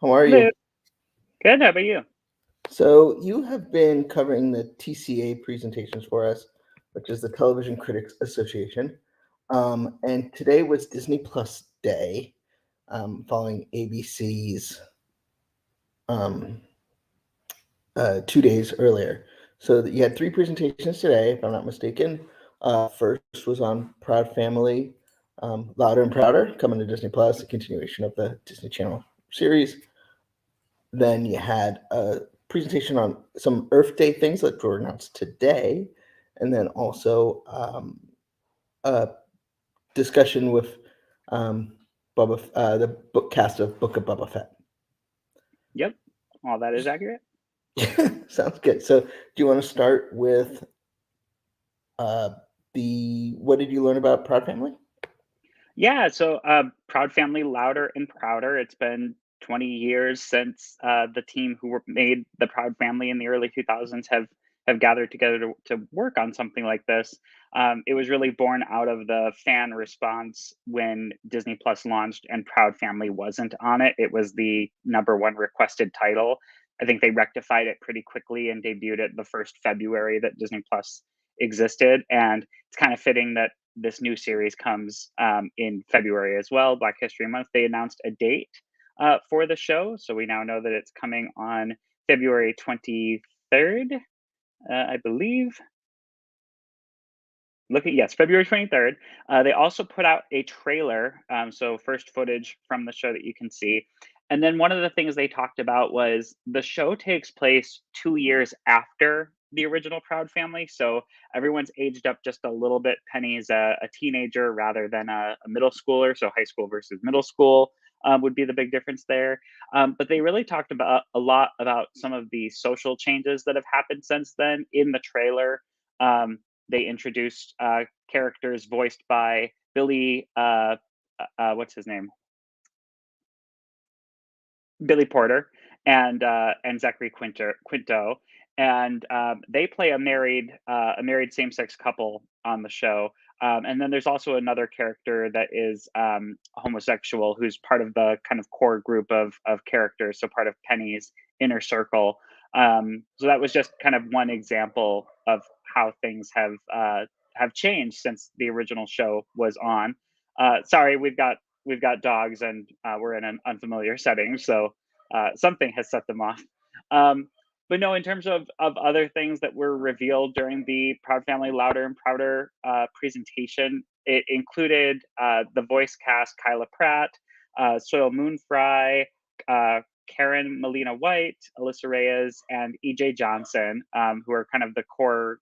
How are Hello. you? Good. How about you? So you have been covering the TCA presentations for us, which is the Television Critics Association. And today was Disney Plus Day, following ABC's um, 2 days earlier. So you had three presentations today, if I'm not mistaken. First was on Proud Family, Louder and Prouder, coming to Disney Plus, a continuation of the Disney Channel series. Then you had a presentation on some Earth Day things that were announced today, and then also a discussion with the book cast of Book of Boba Fett. Yep. All that is accurate. Sounds good. So, do you want to start with what did you learn about Proud Family? Yeah. So, Proud Family, Louder and Prouder. It's been 20 years since the team who made the Proud Family in the early 2000s have gathered together to work on something like this. It was really born out of the fan response when Disney Plus launched and Proud Family wasn't on it. It was the number one requested title. I think they rectified it pretty quickly and debuted it the first February that Disney Plus existed. And it's kind of fitting that this new series comes in February as well, Black History Month. They announced a date for the show. So we now know that it's coming on February 23rd, I believe. Yes, February 23rd. They also put out a trailer, so first footage from the show that you can see. And then one of the things they talked about was the show takes place 2 years after the original Proud Family. So everyone's aged up just a little bit. Penny's a teenager rather than a middle schooler. So high school versus middle school would be the big difference there. But they really talked about a lot about some of the social changes that have happened since then in the trailer. They introduced characters voiced by Billy, what's his name? Billy Porter and Zachary Quinto, and they play a married same-sex couple on the show. And then there's also another character that is homosexual, who's part of the kind of core group of characters, so part of Penny's inner circle. So that was just kind of one example of how things have changed since the original show was on. Sorry, we've got dogs and we're in an unfamiliar setting, so something has set them off. But no, in terms of other things that were revealed during the Proud Family Louder and Prouder presentation, it included the voice cast: Kyla Pratt, Soil Moon Fry, Karen Molina White, Alyssa Reyes, and EJ Johnson, who are kind of the core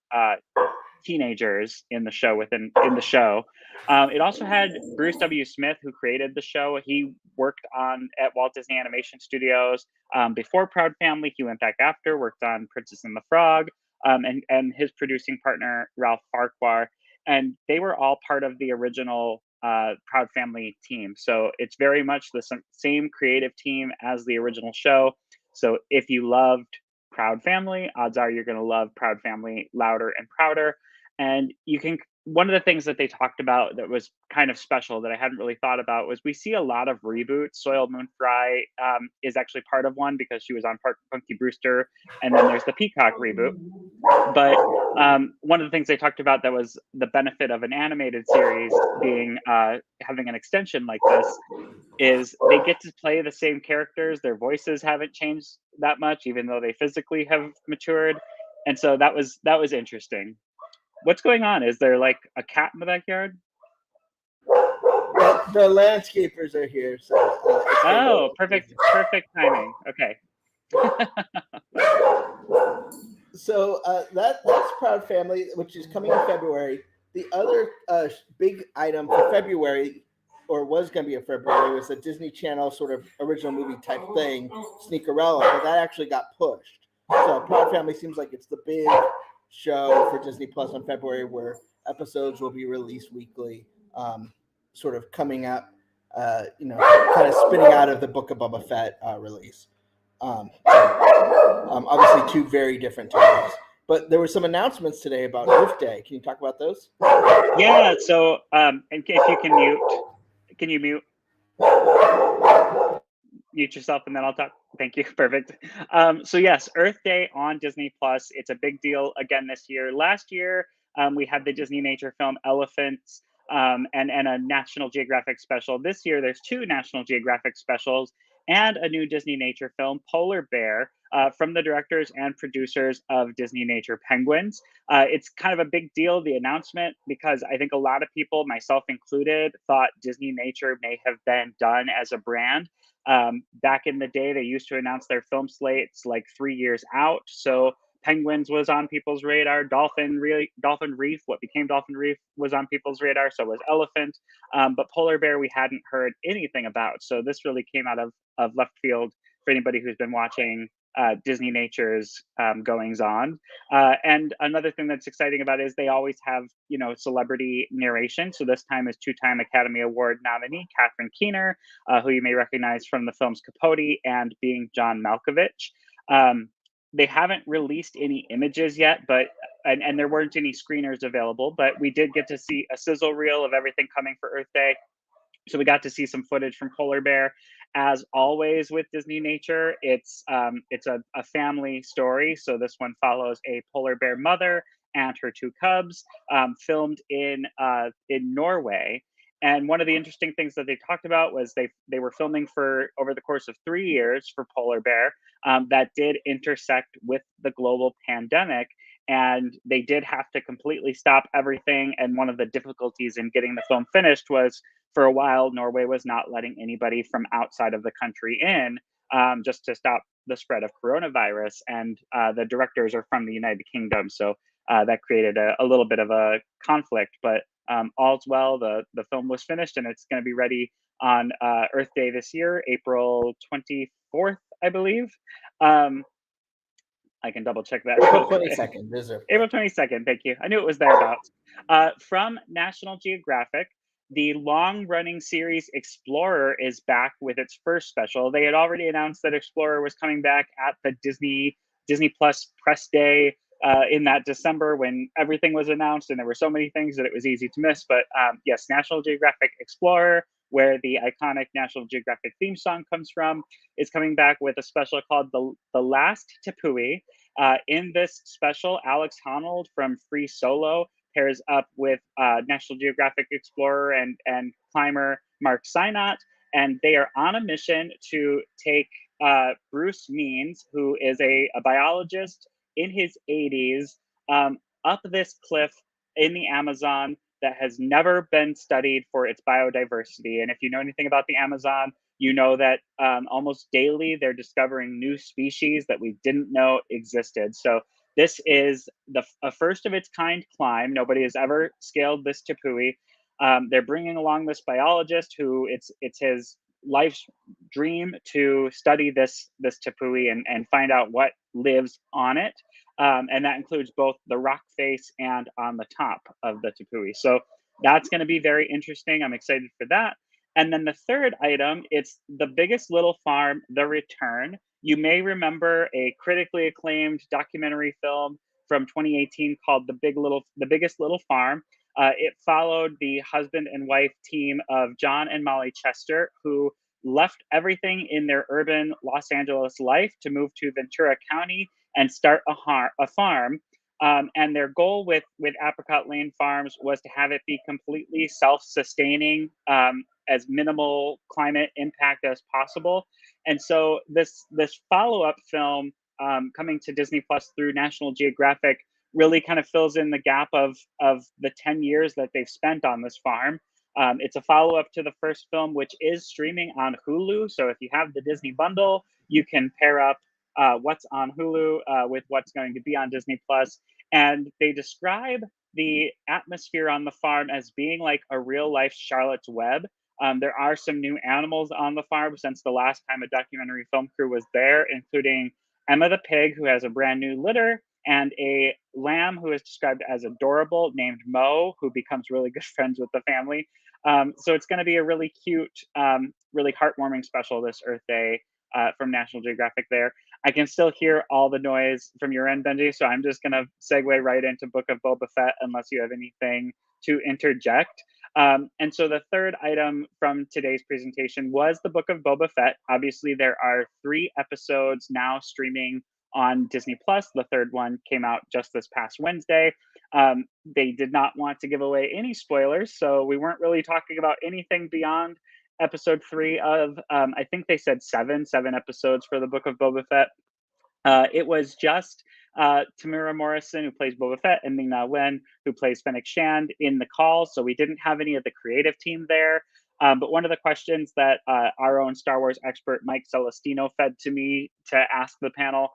teenagers in the show in the show. It also had Bruce W. Smith, who created the show. He worked at Walt Disney Animation Studios before Proud Family. He went back after, worked on Princess and the Frog, and his producing partner Ralph Farquhar, and they were all part of the original Proud Family team. So it's very much the same creative team as the original show. So if you loved Proud Family, odds are you're going to love Proud Family Louder and Prouder. And one of the things that they talked about that was kind of special that I hadn't really thought about was we see a lot of reboots. Soil Moon Fry is actually part of one because she was on Punky Brewster, and then there's the Peacock reboot. But one of the things they talked about that was the benefit of an animated series being having an extension like this is they get to play the same characters. Their voices haven't changed that much, even though they physically have matured. And so that was interesting. What's going on? Is there like a cat in the backyard? Well, the landscapers are here, so. Oh, perfect timing. Okay. So that's Proud Family, which is coming in February. The other big item for February, or was going to be in February, was a Disney Channel sort of original movie type thing, Sneakerella, but that actually got pushed. So Proud Family seems like it's the big show for Disney Plus on February, where episodes will be released weekly, sort of coming up, kind of spinning out of the Book of Boba Fett release. Obviously, two very different titles. But there were some announcements today about Earth Day. Can you talk about those? Yeah. So, and if you can you mute? mute yourself and then I'll talk. Thank you. Perfect. So yes, Earth Day on Disney Plus. It's a big deal again this year. Last year, we had the Disney nature film Elephants, and a National Geographic special. This year, there's two National Geographic specials and a new Disney nature film, Polar Bear, from the directors and producers of Disney Nature Penguins. It's kind of a big deal, the announcement, because I think a lot of people, myself included, thought Disney Nature may have been done as a brand. Back in the day, they used to announce their film slates like 3 years out. So Penguins was on people's radar. Dolphin Reef, what became Dolphin Reef, was on people's radar. So was Elephant. But Polar Bear, we hadn't heard anything about. So this really came out of left field for anybody who's been watching Disney Nature's goings on. And another thing that's exciting about it is they always have, celebrity narration. So this time is two-time Academy Award nominee Catherine Keener, who you may recognize from the films Capote and Being John Malkovich. They haven't released any images yet, but and there weren't any screeners available, but we did get to see a sizzle reel of everything coming for Earth Day. So we got to see some footage from Polar Bear. As always with Disney Nature, it's a family story. So this one follows a polar bear mother and her two cubs, filmed in Norway. And one of the interesting things that they talked about was they were filming for over the course of 3 years for Polar Bear, that did intersect with the global pandemic. And they did have to completely stop everything. And one of the difficulties in getting the film finished was, for a while, Norway was not letting anybody from outside of the country in, just to stop the spread of coronavirus. And the directors are from the United Kingdom, so that created a little bit of a conflict. But all's well. The film was finished, and it's going to be ready on Earth Day this year, April 24th, I believe. I can double check that. April 22nd. April 22nd. Thank you. I knew it was thereabouts. From National Geographic, the long running series Explorer is back with its first special. They had already announced that Explorer was coming back at the Disney Plus press day in that December when everything was announced, and there were so many things that it was easy to miss. But yes, National Geographic Explorer, where the iconic National Geographic theme song comes from, is coming back with a special called The Last Tapui. In this special, Alex Honnold from Free Solo pairs up with National Geographic explorer and climber Mark Synott, and they are on a mission to take Bruce Means, who is a biologist in his 80s, up this cliff in the Amazon that has never been studied for its biodiversity. And if you know anything about the Amazon, you know that almost daily they're discovering new species that we didn't know existed. So this is a first of its kind climb. Nobody has ever scaled this Tapui. They're bringing along this biologist who it's his life's dream to study this Tapui and find out what lives on it. And that includes both the rock face and on the top of the Tapui. So that's going to be very interesting. I'm excited for that. And then the third item, it's The Biggest Little Farm, The Return. You may remember a critically acclaimed documentary film from 2018 called The Biggest Little Farm. It followed the husband and wife team of John and Molly Chester, who left everything in their urban Los Angeles life to move to Ventura County and start a farm. And their goal with Apricot Lane Farms was to have it be completely self-sustaining, as minimal climate impact as possible. And so this follow-up film, coming to Disney Plus through National Geographic, really kind of fills in the gap of the 10 years that they've spent on this farm. It's a follow-up to the first film, which is streaming on Hulu. So if you have the Disney bundle, you can pair up what's on Hulu with what's going to be on Disney Plus. And they describe the atmosphere on the farm as being like a real life Charlotte's Web. There are some new animals on the farm since the last time a documentary film crew was there, including Emma the pig, who has a brand new litter, and a lamb who is described as adorable named Mo, who becomes really good friends with the family. So it's going to be a really cute, really heartwarming special this Earth Day from National Geographic there. I can still hear all the noise from your end, Benji, so I'm just going to segue right into Book of Boba Fett unless you have anything to interject. And so the third item from today's presentation was the Book of Boba Fett. Obviously, there are 3 episodes now streaming on Disney Plus. The third one came out just this past Wednesday. They did not want to give away any spoilers, so we weren't really talking about anything beyond episode 3 of, I think they said seven episodes for the Book of Boba Fett. It was just Tamura Morrison, who plays Boba Fett, and Ming-Na Wen, who plays Fennec Shand, in the call. So we didn't have any of the creative team there. But one of the questions that our own Star Wars expert, Mike Celestino, fed to me to ask the panel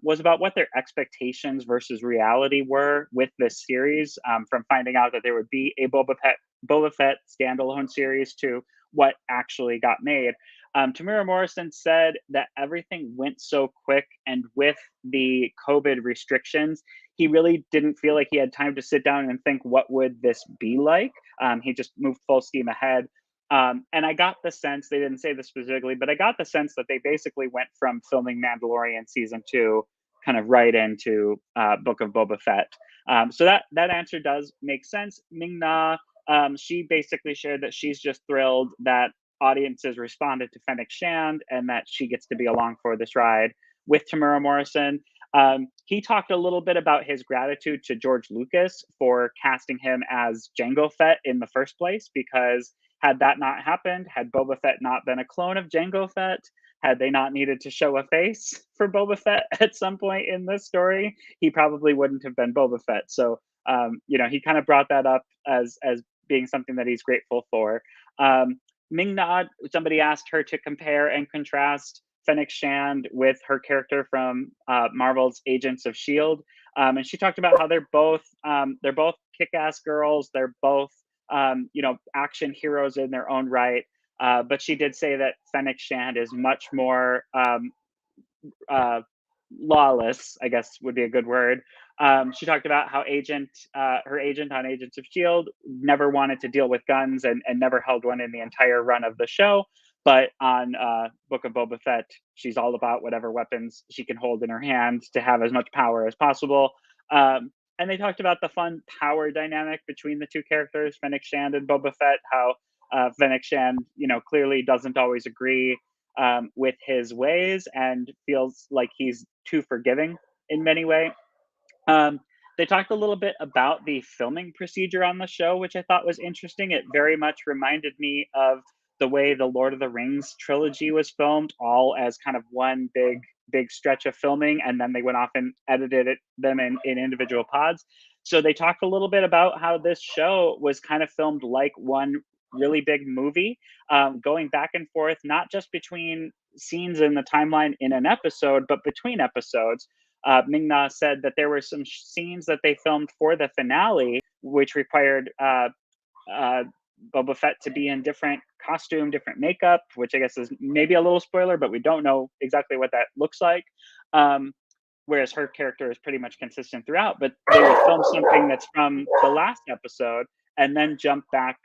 was about what their expectations versus reality were with this series, from finding out that there would be a Boba Fett standalone series to what actually got made. Tamura Morrison said that everything went so quick, and with the COVID restrictions, he really didn't feel like he had time to sit down and think, what would this be like? He just moved full steam ahead. And I got the sense, they didn't say this specifically, but I got the sense that they basically went from filming Mandalorian season 2 kind of right into Book of Boba Fett. So that answer does make sense. Ming-Na, she basically shared that she's just thrilled that audiences responded to Fennec Shand and that she gets to be along for this ride with Tamura Morrison. He talked a little bit about his gratitude to George Lucas for casting him as Jango Fett in the first place, because had that not happened, had Boba Fett not been a clone of Jango Fett, had they not needed to show a face for Boba Fett at some point in this story, he probably wouldn't have been Boba Fett. So, he kind of brought that up as being something that he's grateful for. Ming-Na, somebody asked her to compare and contrast Fennec Shand with her character from Marvel's Agents of Shield, and she talked about how they're both kick-ass girls. They're both action heroes in their own right. But she did say that Fennec Shand is much more uh, lawless, I guess would be a good word. She talked about how her agent on Agents of Shield never wanted to deal with guns and never held one in the entire run of the show. But on Book of Boba Fett, she's all about whatever weapons she can hold in her hand to have as much power as possible. And they talked about the fun power dynamic between the two characters, Fennec Shand and Boba Fett, how Fennec Shand, clearly doesn't always agree with his ways and feels like he's too forgiving in many ways. They talked a little bit about the filming procedure on the show, which I thought was interesting. It very much reminded me of the way the Lord of the Rings trilogy was filmed, all as kind of one big stretch of filming, and then they went off and edited them in individual pods. So they talked a little bit about how this show was kind of filmed like one really big movie, going back and forth, not just between scenes in the timeline in an episode, but between episodes. Ming-Na said that there were some scenes that they filmed for the finale, which required Boba Fett to be in different costume, different makeup, which I guess is maybe a little spoiler, but we don't know exactly what that looks like. Whereas her character is pretty much consistent throughout, but they would film something that's from the last episode and then jump back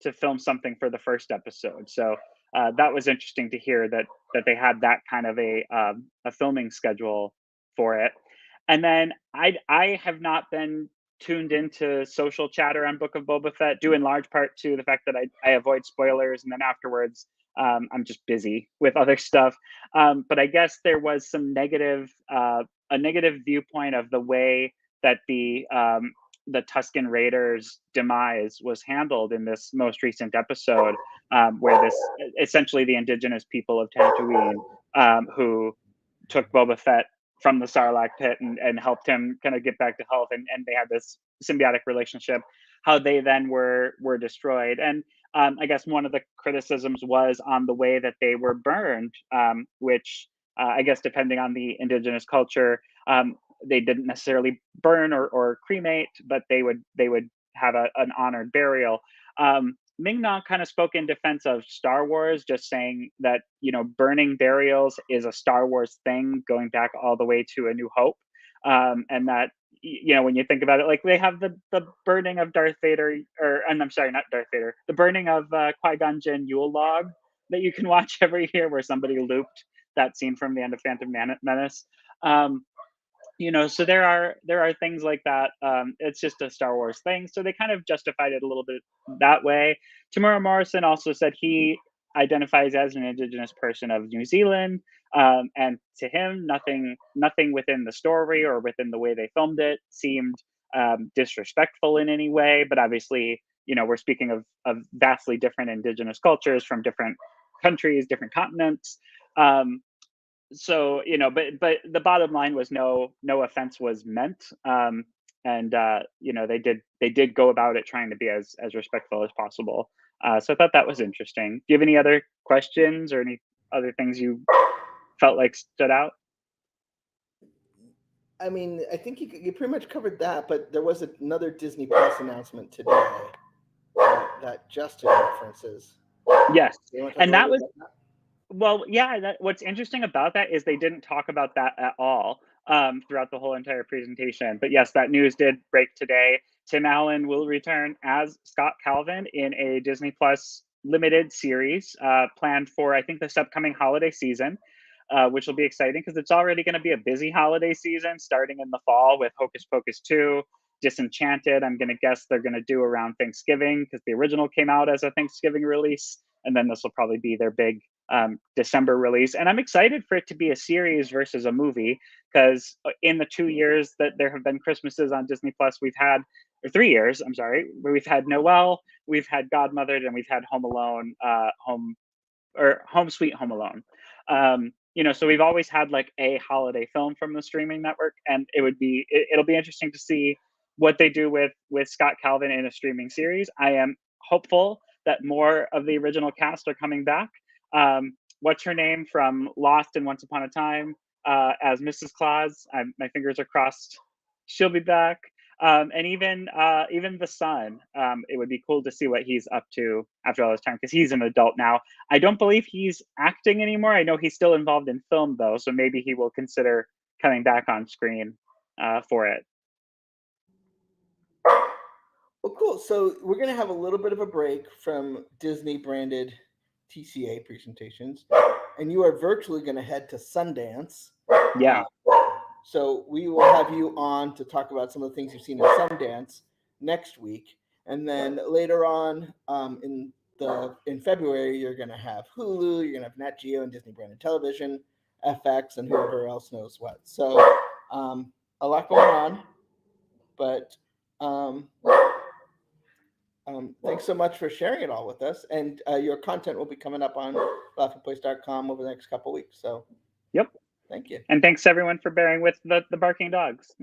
to film something for the first episode. So that was interesting to hear that they had that kind of a filming schedule for it. And then I have not been tuned into social chatter on Book of Boba Fett, due in large part to the fact that I avoid spoilers, and then afterwards I'm just busy with other stuff. But I guess there was some a negative viewpoint of the way that the Tusken Raiders' demise was handled in this most recent episode, where this essentially the indigenous people of Tatooine, who took Boba Fett from the Sarlacc pit and helped him kind of get back to health, and they had this symbiotic relationship, how they then were destroyed. And I guess one of the criticisms was on the way that they were burned, which I guess depending on the indigenous culture, they didn't necessarily burn or cremate, but they would have an honored burial. Ming-Na kind of spoke in defense of Star Wars, just saying that burning burials is a Star Wars thing going back all the way to A New Hope, and that when you think about it, like they have the burning of Darth Vader, and I'm sorry, not Darth Vader, the burning of Qui-Gon Jinn Yule log that you can watch every year, where somebody looped that scene from the end of Phantom Menace. So there are things like that. It's just a Star Wars thing, so they kind of justified it a little bit that way. Tamara Morrison also said he identifies as an Indigenous person of New Zealand, and to him, nothing within the story or within the way they filmed it seemed disrespectful in any way. But obviously, we're speaking of vastly different Indigenous cultures from different countries, different continents. Um, so but the bottom line was no offense was meant, and they did go about it trying to be as respectful as possible. So I thought that was interesting. Do you have any other questions or any other things you felt like stood out? I mean, I think you pretty much covered that, but there was another Disney Plus announcement today that Justin references. Yes, You want to talk a and that little bit was about that? Well, yeah, what's interesting about that is they didn't talk about that at all, throughout the whole entire presentation. But yes, that news did break today. Tim Allen will return as Scott Calvin in a Disney Plus limited series, planned for, I think, this upcoming holiday season, which will be exciting because it's already going to be a busy holiday season starting in the fall with Hocus Pocus 2. Disenchanted, I'm going to guess they're going to do around Thanksgiving because the original came out as a Thanksgiving release. And then this will probably be their big December release. And I'm excited for it to be a series versus a movie because in the 2 years that there have been Christmases on Disney Plus, we've had, or 3 years, I'm sorry, where we've had Noel, we've had Godmothered, and we've had Home Alone, Home Sweet Home Alone. So we've always had like a holiday film from the streaming network, and it'll be interesting to see what they do with Scott Calvin in a streaming series. I am hopeful that more of the original cast are coming back. What's her name from Lost and Once Upon a Time as Mrs. Claus? My fingers are crossed. She'll be back. And even the son. It would be cool to see what he's up to after all this time because he's an adult now. I don't believe he's acting anymore. I know he's still involved in film though, so maybe he will consider coming back on screen for it. Well, cool. So we're going to have a little bit of a break from Disney branded TCA presentations, and you are virtually going to head to Sundance. Yeah. So we will have you on to talk about some of the things you've seen in Sundance next week, and then later on in February you're going to have Hulu, you're going to have Nat Geo and Disney branded television, FX, and whoever else knows what. So a lot going on, but thanks so much for sharing it all with us. And your content will be coming up on laughingplace.com over the next couple of weeks. So Yep. thank you. And thanks everyone for bearing with the barking dogs.